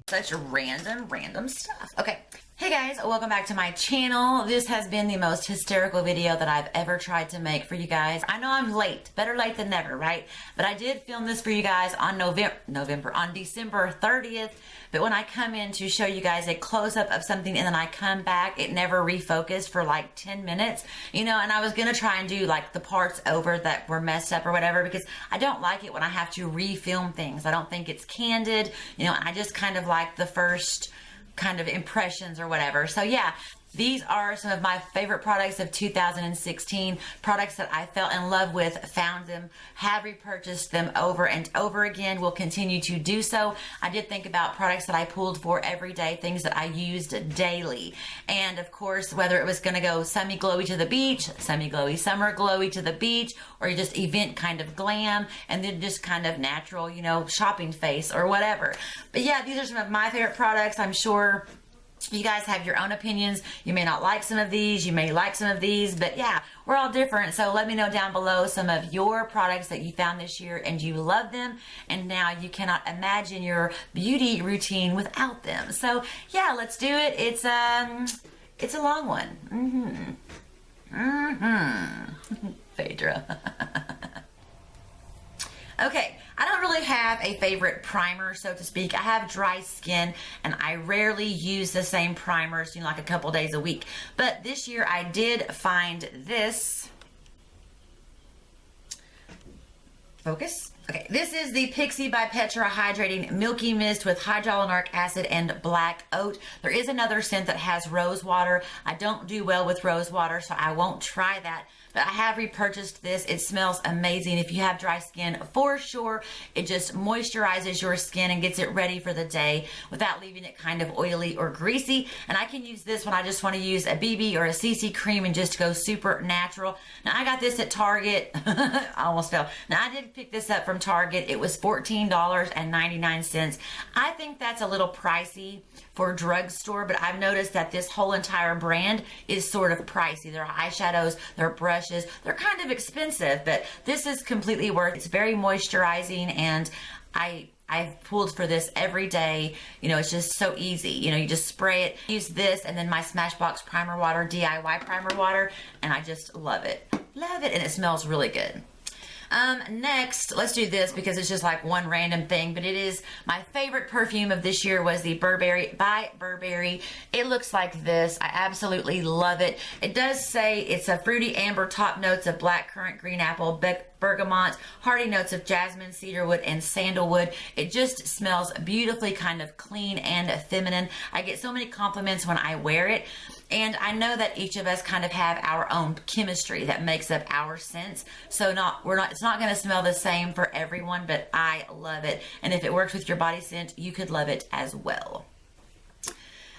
Such random stuff. Okay. Hey guys, welcome back to my channel. This has been the most hysterical video that I've ever tried to make for you guys. I know I'm late. Better late than never, right? But I did film this for you guys on December 30th. But when I come in to show you guys a close-up of something and then I come back, it never refocused for like 10 minutes. You know, and I was going to try and do like the parts over that were messed up or whatever, because I don't like it when I have to refilm things. I don't think it's candid. You know, I just kind of like the first kind of impressions or whatever. So yeah, these are some of my favorite products of 2016, products that I fell in love with, found them, have repurchased them over and over again, will continue to do so. I did think about products that I pulled for every day, things that I used daily. And of course, whether it was going to go semi-glowy to the beach, semi-glowy summer glowy to the beach, or just event kind of glam, and then just kind of natural, you know, shopping face or whatever. But yeah, these are some of my favorite products. I'm sure you guys have your own opinions. You may not like some of these, you may like some of these, but yeah, we're all different. So let me know down below some of your products that you found this year and you love them, and now you cannot imagine your beauty routine without them. So yeah, let's do it. It's a long one. Phaedra. Okay, I don't really have a favorite primer, so to speak. I have dry skin, and I rarely use the same primers, you know, like a couple days a week. But this year I did find this. Focus. Okay, this is the Pixie by Petra Hydrating Milky Mist with hyaluronic acid and black oat. There is another scent that has rose water. I don't do well with rose water, so I won't try that. But I have repurchased this. It smells amazing. If you have dry skin, for sure, it just moisturizes your skin and gets it ready for the day without leaving it kind of oily or greasy. And I can use this when I just want to use a BB or a CC cream and just go super natural. Now, I got this at Target. I almost fell. Now, I did pick this up from Target. It was $14.99. I think that's a little pricey for a drugstore, but I've noticed that this whole entire brand is sort of pricey. Their eyeshadows, their brushes, they're kind of expensive, but this is completely worth it. It's very moisturizing, and I've pulled for this every day. You know, it's just so easy. You know, you just spray it, use this, and then my Smashbox primer water, DIY primer water, and I just love it. Love it, and it smells really good. Next, let's do this because it's just like one random thing, but it is my favorite perfume of this year was the Burberry by Burberry. It looks like this. I absolutely love it. It does say it's a fruity amber, top notes of blackcurrant, green apple, bergamot, hearty notes of jasmine, cedarwood, and sandalwood. It just smells beautifully, kind of clean and feminine. I get so many compliments when I wear it. And I know that each of us kind of have our own chemistry that makes up our scents. So it's not going to smell the same for everyone, but I love it. And if it works with your body scent, you could love it as well.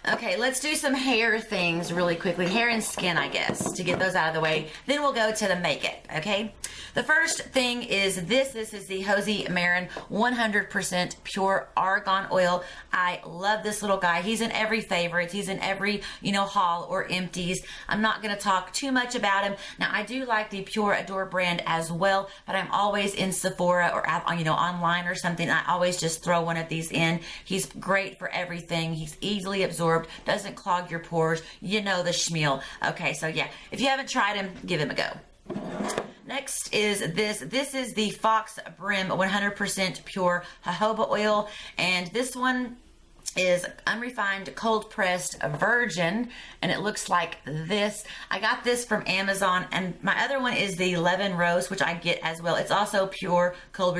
Okay, let's do some hair things really quickly. Hair and skin, I guess, to get those out of the way. Then we'll go to the makeup, okay? The first thing is this. This is the Josie Maran 100% pure argan oil. I love this little guy. He's in every favorites. He's in every, you know, haul or empties. I'm not going to talk too much about him. Now, I do like the Pure Adore brand as well, but I'm always in Sephora or, you know, online or something. I always just throw one of these in. He's great for everything. He's easily absorbed. Doesn't clog your pores. You know the schmeal. Okay, so yeah, if you haven't tried him, give him a go. Next is this. This is the Fox Brim 100% pure jojoba oil, and this one is unrefined, cold pressed virgin, and it looks like this. I got this from Amazon, and my other one is the lemon rose, which I get as well. It's also pure, cold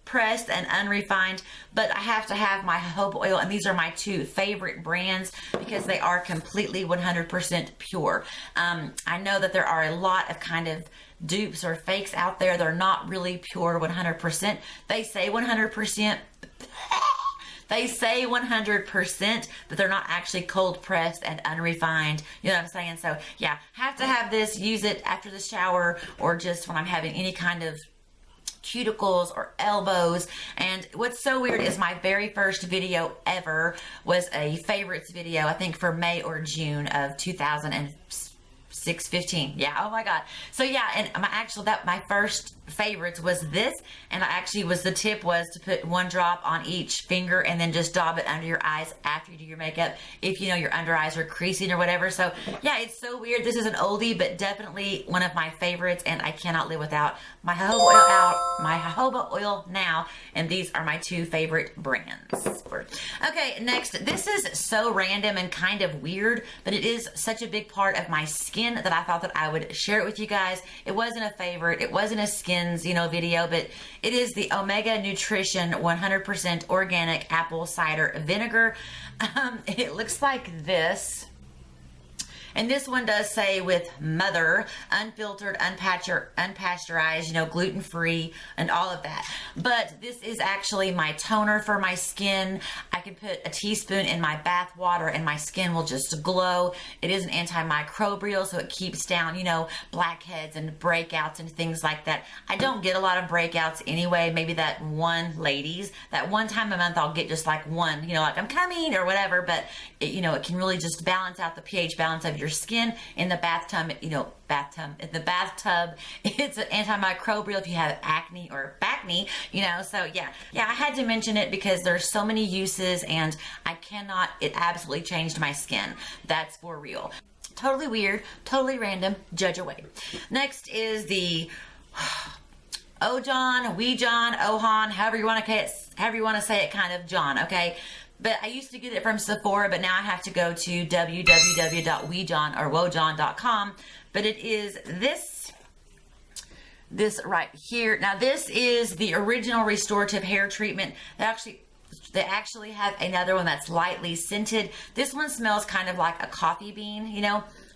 pressed and unrefined, but I have to have my jojoba oil, and these are my two favorite brands because they are completely 100% pure. I know that there are a lot of kind of dupes or fakes out there. They're not really pure 100%. They say 100%. They say 100%, but they're not actually cold pressed and unrefined. You know what I'm saying? So yeah, have to have this, use it after the shower or just when I'm having any kind of cuticles or elbows. And what's so weird is my very first video ever was a favorites video, I think for May or June of 2015. Yeah, oh my god. So yeah, and my first favorites was this, and I actually the tip was to put 1 drop on each finger and then just dab it under your eyes after you do your makeup if you know your under eyes are creasing or whatever. So yeah, it's so weird. This is an oldie, but definitely one of my favorites, and I cannot live without my jojoba oil now, and these are my 2 favorite brands. Okay, next, this is so random and kind of weird, but it is such a big part of my skin that I thought that I would share it with you guys. It wasn't a favorite, it wasn't a skins, video, but it is the Omega Nutrition 100% organic apple cider vinegar. It looks like this. And this one does say with mother, unfiltered, unpasteurized, gluten-free and all of that. But this is actually my toner for my skin. I can put a teaspoon in my bath water and my skin will just glow. It is an antimicrobial, so it keeps down, blackheads and breakouts and things like that. I don't get a lot of breakouts anyway. Maybe that one time a month I'll get just like one, like I'm coming or whatever. But it can really just balance out the pH balance of your skin in the bathtub. In the bathtub, it's an antimicrobial if you have acne or bacne, so yeah, I had to mention it because there's so many uses, and it absolutely changed my skin. That's for real. Totally weird, totally random, judge away. Next is the Ojon, Ohan, however you want to say it, kind of John, okay? But I used to get it from Sephora, but now I have to go to www.wojon.com. But it is this right here. Now this is the original restorative hair treatment. They actually have another one that's lightly scented. This one smells kind of like a coffee bean,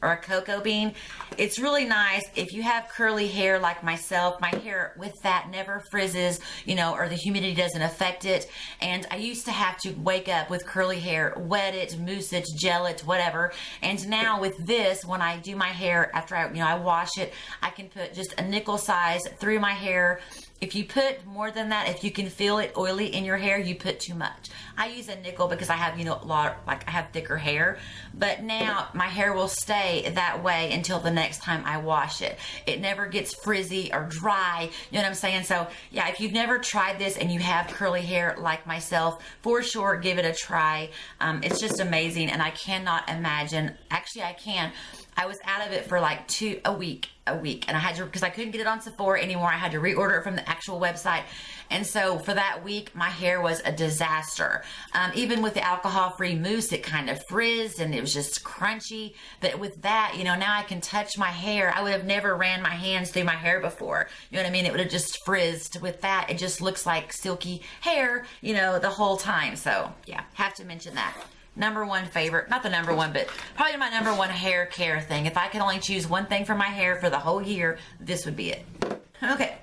or a cocoa bean. It's really nice. If you have curly hair like myself, my hair with that never frizzes, or the humidity doesn't affect it. And I used to have to wake up with curly hair, wet it, mousse it, gel it, whatever. And now with this, when I do my hair after I wash it, I can put just a nickel size through my hair. If you put more than that, if you can feel it oily in your hair, you put too much. I use a nickel because I have, I have thicker hair. But now my hair will stay that way until the next time I wash it. It never gets frizzy or dry. You know what I'm saying? So yeah, if you've never tried this and you have curly hair like myself, for sure, give it a try. It's just amazing, and I cannot imagine. Actually, I can. I was out of it for like a week, and I had to, because I couldn't get it on Sephora anymore. I had to reorder it from the actual website. And so for that week, my hair was a disaster. Even with the alcohol-free mousse, it kind of frizzed and it was just crunchy. But with that, now I can touch my hair. I would have never ran my hands through my hair before. You know what I mean? It would have just frizzed. With that, it just looks like silky hair, the whole time. So yeah, have to mention that. Number one favorite, not the number one, but probably my number one hair care thing. If I could only choose one thing for my hair for the whole year, this would be it. Okay,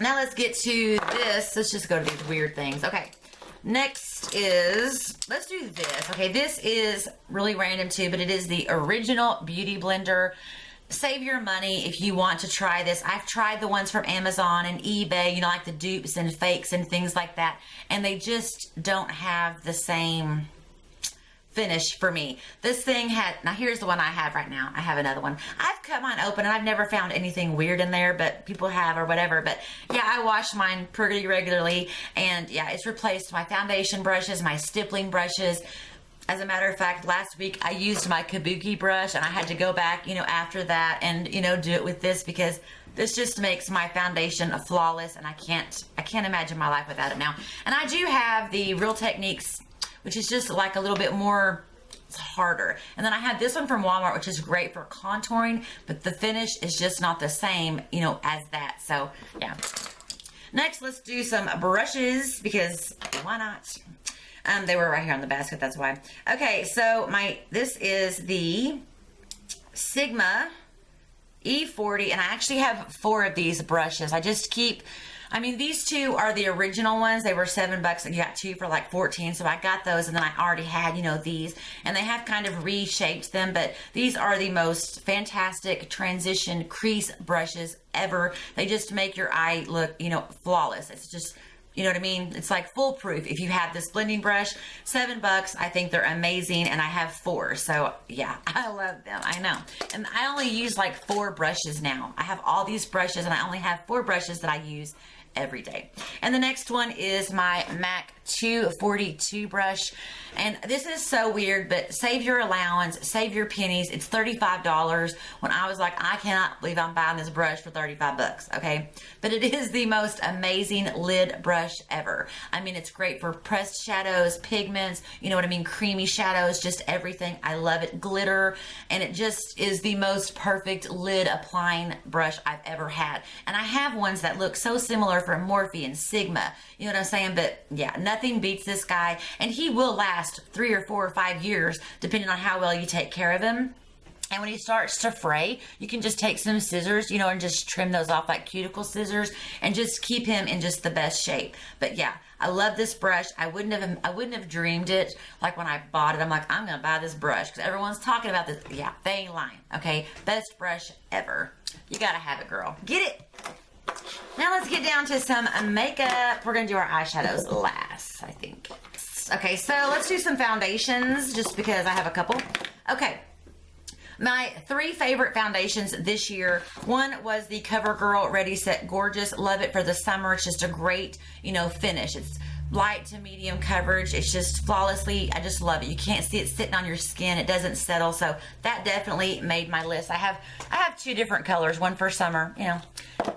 now let's get to this. Let's just go to these weird things. Okay, next is, let's do this. Okay, this is really random too, but it is the original Beauty Blender. Save your money if you want to try this. I've tried the ones from Amazon and eBay, like the dupes and fakes and things like that, and they just don't have the same finish for me. This thing now here's the one I have right now. I have another one. I've cut mine open and I've never found anything weird in there, but people have or whatever. But yeah, I wash mine pretty regularly, and yeah, it's replaced my foundation brushes, my stippling brushes. As a matter of fact, last week I used my kabuki brush, and I had to go back, after that and, do it with this, because this just makes my foundation flawless, and I can't imagine my life without it now. And I do have the Real Techniques, which is just like a little bit more, it's harder. And then I have this one from Walmart, which is great for contouring, but the finish is just not the same, as that. So yeah. Next, let's do some brushes, because why not? They were right here on the basket, that's why. Okay, so this is the Sigma E40, and I actually have 4 of these brushes. These 2 are the original ones. They were $7 and you got 2 for like 14. So I got those, and then I already had, these, and they have kind of reshaped them, but these are the most fantastic transition crease brushes ever. They just make your eye look, flawless. It's just You know what I mean? It's like foolproof. If you have this blending brush, $7. I think they're amazing, and I have 4. So yeah, I love them. I know. And I only use like 4 brushes now. I have all these brushes, and I only have 4 brushes that I use every day. And the next one is my MAC 242 brush. And this is so weird, but save your allowance, save your pennies. It's $35 when I was like, I cannot believe I'm buying this brush for 35 bucks. Okay. But it is the most amazing lid brush ever. I mean, it's great for pressed shadows, pigments, you know what I mean? Creamy shadows, just everything. I love it. Glitter. And it just is the most perfect lid applying brush I've ever had. And I have ones that look so similar from Morphe and Sigma. You know what I'm saying? But yeah, nothing beats this guy. And he will last 3 or 4 or 5 years, depending on how well you take care of him. And when he starts to fray, you can just take some scissors, you know, and just trim those off like cuticle scissors and just keep him in just the best shape. But yeah, I love this brush. I wouldn't have dreamed it. Like when I bought it, I'm like, I'm going to buy this brush because everyone's talking about this. Yeah, they ain't lying. Okay. Best brush ever. You got to have it, girl. Get it. Now let's get down to some makeup. We're going to do our eyeshadows last, I think. Okay, so let's do some foundations just because I have a couple. Okay. My 3 favorite foundations this year. One was the CoverGirl Ready Set Gorgeous. Love it for the summer. It's just a great, you know, finish. It's light to medium coverage. It's just flawlessly, I just love it. You can't see it sitting on your skin. It doesn't settle. So that definitely made my list. I have 2 different colors, one for summer,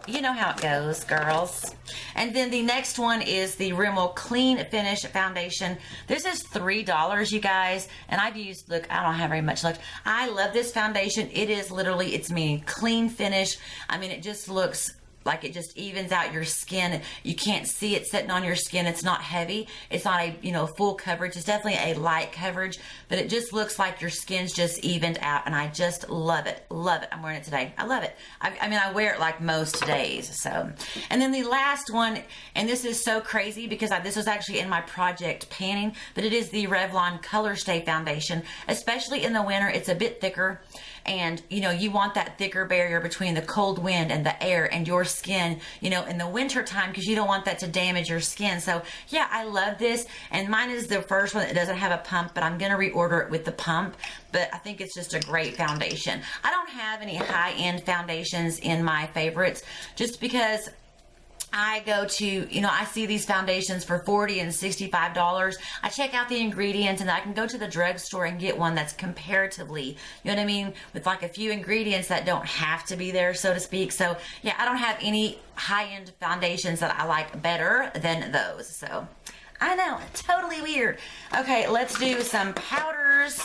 you know how it goes, girls. And then the next one is the Rimmel Clean Finish Foundation. This is $3, you guys. And I've used, look, I don't have very much left. I love this foundation. It is literally, it's me, clean finish. I mean, it just looks like it just evens out your skin. You can't see it sitting on your skin. It's not heavy. It's not a, full coverage. It's definitely a light coverage, but it just looks like your skin's just evened out, and I just love it. Love it. I'm wearing it today. I love it. I mean, I wear it like most days. So, and then the last one, and this is so crazy because this was actually in my project panning, but it is the Revlon Color Stay Foundation. Especially in the winter, it's a bit thicker. And, you want that thicker barrier between the cold wind and the air and your skin, in the winter time, because you don't want that to damage your skin. So yeah, I love this. And mine is the first one that doesn't have a pump, but I'm going to reorder it with the pump. But I think it's just a great foundation. I don't have any high-end foundations in my favorites just because I go to, I see these foundations for $40 and $65. I check out the ingredients and I can go to the drugstore and get one that's comparatively, you know what I mean, with like a few ingredients that don't have to be there, so to speak. So yeah, I don't have any high-end foundations that I like better than those. So I know, totally weird. Okay, let's do some powders.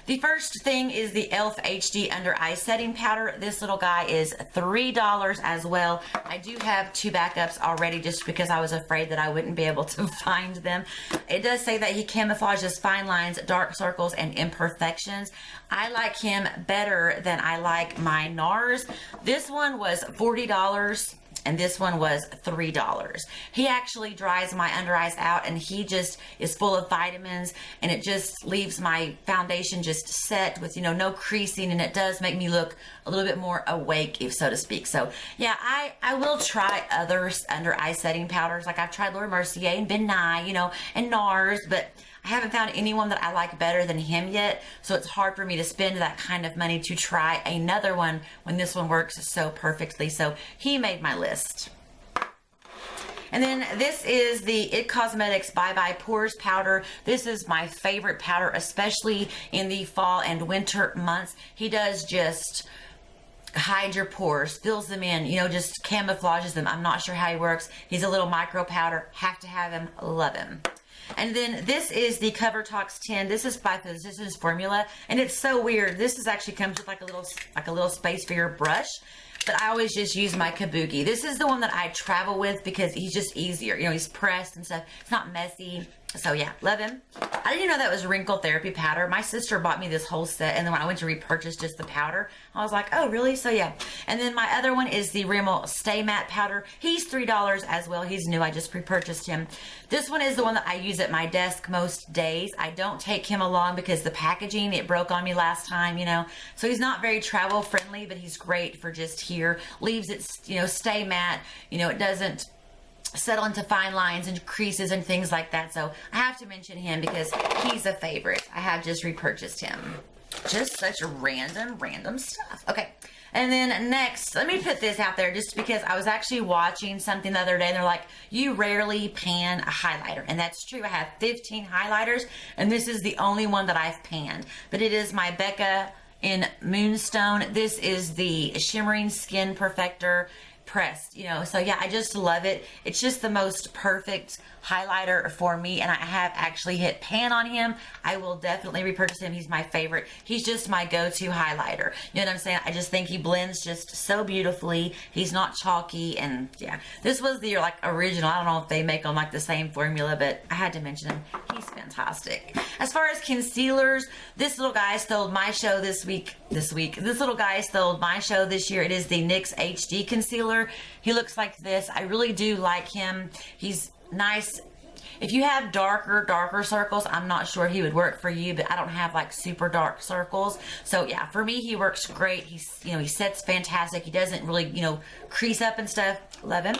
The first thing is the e.l.f. HD Under Eye Setting Powder. This little guy is $3 as well. I do have 2 backups already just because I was afraid that I wouldn't be able to find them. It does say that he camouflages fine lines, dark circles, and imperfections. I like him better than I like my NARS. This one was $40. And this one was $3. He actually dries my under eyes out, and he just is full of vitamins, and it just leaves my foundation just set with, no creasing, and it does make me look a little bit more awake, if so to speak. So yeah, I will try other under eye setting powders. Like I've tried Laura Mercier and Ben Nye, and NARS, but I haven't found anyone that I like better than him yet, so it's hard for me to spend that kind of money to try another one when this one works so perfectly. So he made my list. And then this is the IT Cosmetics Bye Bye Pores powder. This is my favorite powder, especially in the fall and winter months. He does just hide your pores, fills them in, just camouflages them. I'm not sure how he works. He's a little micro powder. Have to have him. Love him. And then this is the Cover Talks 10. This is by Physicians Formula, and it's so weird. This actually comes with like a little space for your brush, but I always just use my Kabuki. This is the one that I travel with because he's just easier. He's pressed and stuff. It's not messy. So yeah, love him. I didn't even know that was wrinkle therapy powder. My sister bought me this whole set, and then when I went to repurchase just the powder, I was like, oh really? So yeah. And then my other one is the Rimmel Stay Matte powder. He's $3 as well. He's new. I just repurchased him. This one is the one that I use at my desk most days. I don't take him along because the packaging, it broke on me last time, So he's not very travel friendly, but he's great for just here. Leaves it, stay matte. It doesn't settle into fine lines and creases and things like that. So I have to mention him because he's a favorite. I have just repurchased him. Just such random stuff. Okay. And then next, let me put this out there just because I was actually watching something the other day and they're like, you rarely pan a highlighter. And that's true. I have 15 highlighters and this is the only one that I've panned. But it is my Becca in Moonstone. This is the Shimmering Skin Perfector pressed, you know. So yeah, I just love it. It's just the most perfect highlighter for me, and I have actually hit pan on him. I will definitely repurchase him. He's my favorite. He's just my go-to highlighter. You know what I'm saying? I just think he blends just so beautifully. He's not chalky, and yeah, this was the like original. I don't know if they make them like the same formula, but I had to mention him. He's fantastic. As far as concealers, this little guy stole my show this week. This little guy stole my show this year. It is the NYX HD concealer. He looks like this. I really do like him. He's nice. If you have darker circles, I'm not sure he would work for you, but I don't have like super dark circles. So yeah, for me, he works great. He's, you know, he sets fantastic. He doesn't really, you know, crease up and stuff. Love him.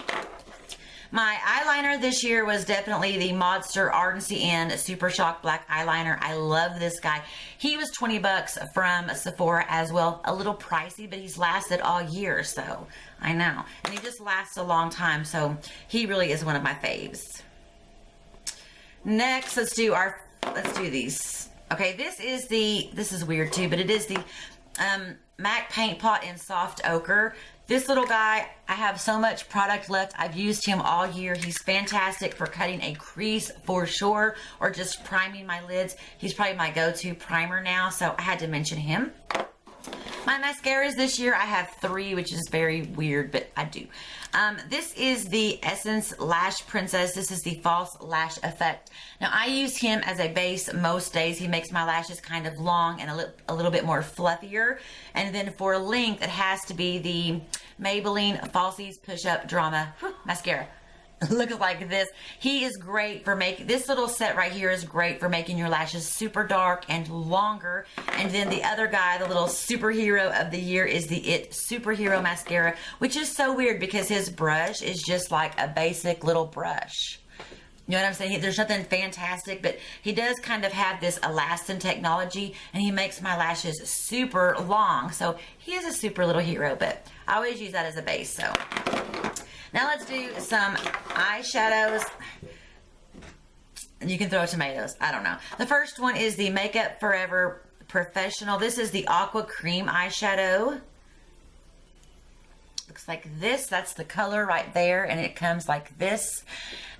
My eyeliner this year was definitely the Modster Ardency in Super Shock Black Eyeliner. I love this guy. He was 20 bucks from Sephora as well. A little pricey, but he's lasted all year, so I know. And he just lasts a long time, so he really is one of my faves. Next, let's do these. Okay, this is weird too, but it is the MAC Paint Pot in Soft Ochre. This little guy, I have so much product left. I've used him all year. He's fantastic for cutting a crease for sure, or just priming my lids. He's probably my go-to primer now, so I had to mention him. My mascaras this year, I have 3, which is very weird, but I do. This is the Essence Lash Princess. This is the False Lash Effect. Now, I use him as a base most days. He makes my lashes kind of long and a little bit more fluffier. And then for length, it has to be the Maybelline Falsies Push Up Drama Mascara. Looks like this. He is great for making, this little set right here is great for making your lashes super dark and longer. And then the other guy, the little superhero of the year, is the IT Superhero Mascara, which is so weird because his brush is just like a basic little brush. You know what I'm saying? There's nothing fantastic, but he does kind of have this elastin technology, and he makes my lashes super long. So he is a super little hero, but I always use that as a base, so. Now let's do some eyeshadows. You can throw tomatoes. I don't know. The first one is the Makeup Forever Professional. This is the Aqua Cream eyeshadow. Looks like this. That's the color right there, and it comes like this.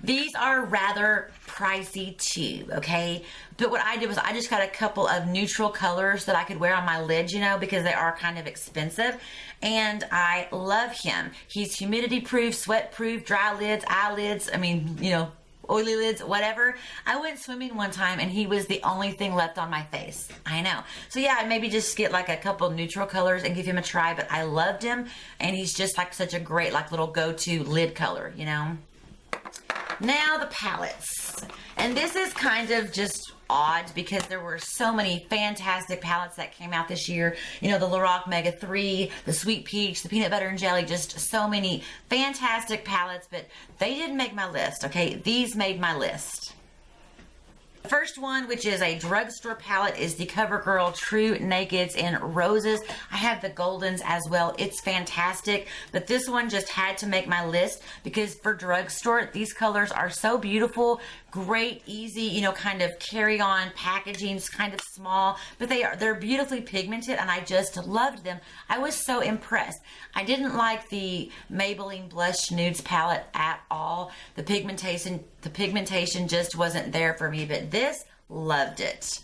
These are rather pricey too, okay? But what I did was I just got a couple of neutral colors that I could wear on my lids, you know, because they are kind of expensive. And I love him. He's humidity proof, sweat proof, dry lids, eyelids, I mean, you know, oily lids, whatever. I went swimming one time and he was the only thing left on my face. I know. So yeah, maybe just get like a couple neutral colors and give him a try, but I loved him, and he's just like such a great like little go-to lid color, you know. Now the palettes. And this is kind of just odd because there were so many fantastic palettes that came out this year. You know, the Lorac Mega 3, the Sweet Peach, the Peanut Butter and Jelly, just so many fantastic palettes, but they didn't make my list, okay? These made my list. The first one, which is a drugstore palette, is the CoverGirl True Nakeds in Roses. I have the Goldens as well. It's fantastic, but this one just had to make my list because for drugstore, these colors are so beautiful, great, easy, you know, kind of carry-on packaging. It's kind of small, but they're beautifully pigmented, and I just loved them. I was so impressed. I didn't like the Maybelline Blush Nudes palette at all. The pigmentation just wasn't there for me, but this, loved it.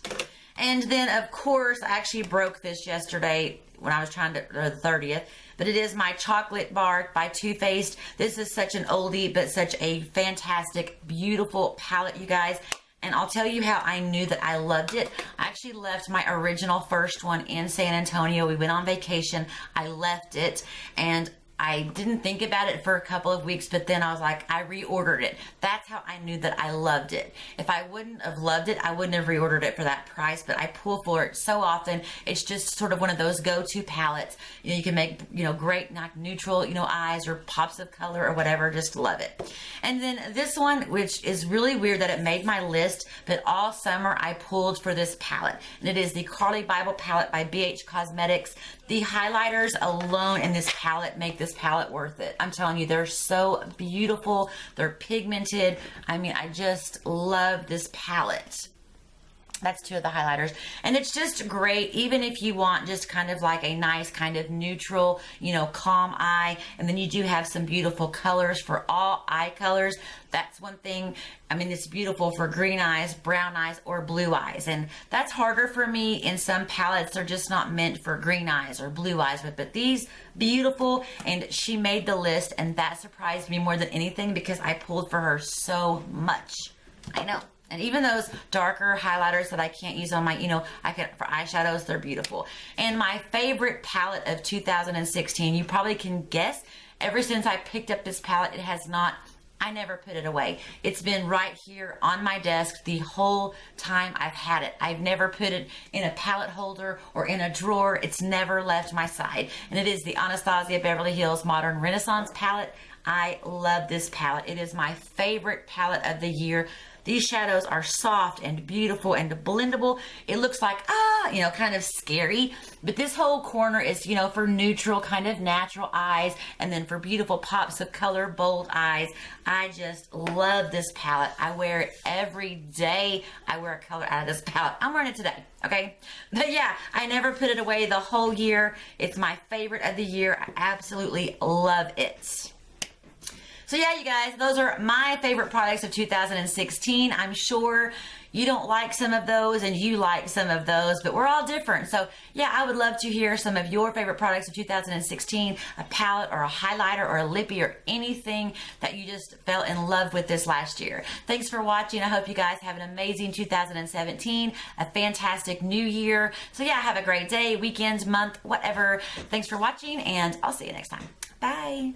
And then, of course, I actually broke this yesterday when I was trying to, or the 30th, but it is my Chocolate Bar by Too Faced. This is such an oldie, but such a fantastic, beautiful palette, you guys. And I'll tell you how I knew that I loved it. I actually left my original first one in San Antonio. We went on vacation. I left it, and I didn't think about it for a couple of weeks, but then I was like, I reordered it. That's how I knew that I loved it. If I wouldn't have loved it, I wouldn't have reordered it for that price, but I pull for it so often. It's just sort of one of those go-to palettes. You know, you can make, you know, great, like neutral, you know, eyes or pops of color or whatever. Just love it. And then this one, which is really weird that it made my list, but all summer I pulled for this palette. And it is the Carly Bible palette by BH Cosmetics. The highlighters alone in this palette make this palette worth it. I'm telling you, they're so beautiful. They're pigmented. I mean, I just love this palette. That's two of the highlighters. And it's just great, even if you want just kind of like a nice kind of neutral, you know, calm eye. And then you do have some beautiful colors for all eye colors. That's one thing. I mean, it's beautiful for green eyes, brown eyes, or blue eyes. And that's harder for me in some palettes. They're just not meant for green eyes or blue eyes. But these, beautiful. And she made the list, and that surprised me more than anything because I pulled for her so much. I know. And even those darker highlighters that I can't use on my, you know, I can for eyeshadows, they're beautiful. And my favorite palette of 2016, you probably can guess, ever since I picked up this palette, it has not, I never put it away. It's been right here on my desk the whole time I've had it. I've never put it in a palette holder or in a drawer. It's never left my side. And it is the Anastasia Beverly Hills Modern Renaissance palette. I love this palette. It is my favorite palette of the year. These shadows are soft and beautiful and blendable. It looks like, you know, kind of scary. But this whole corner is, you know, for neutral, kind of natural eyes. And then for beautiful pops of color, bold eyes. I just love this palette. I wear it every day. I wear a color out of this palette. I'm wearing it today, okay? But yeah, I never put it away the whole year. It's my favorite of the year. I absolutely love it. So yeah, you guys, those are my favorite products of 2016. I'm sure you don't like some of those and you like some of those, but we're all different. So yeah, I would love to hear some of your favorite products of 2016, a palette or a highlighter or a lippy or anything that you just fell in love with this last year. Thanks for watching. I hope you guys have an amazing 2017, a fantastic new year. So yeah, have a great day, weekend, month, whatever. Thanks for watching, and I'll see you next time. Bye.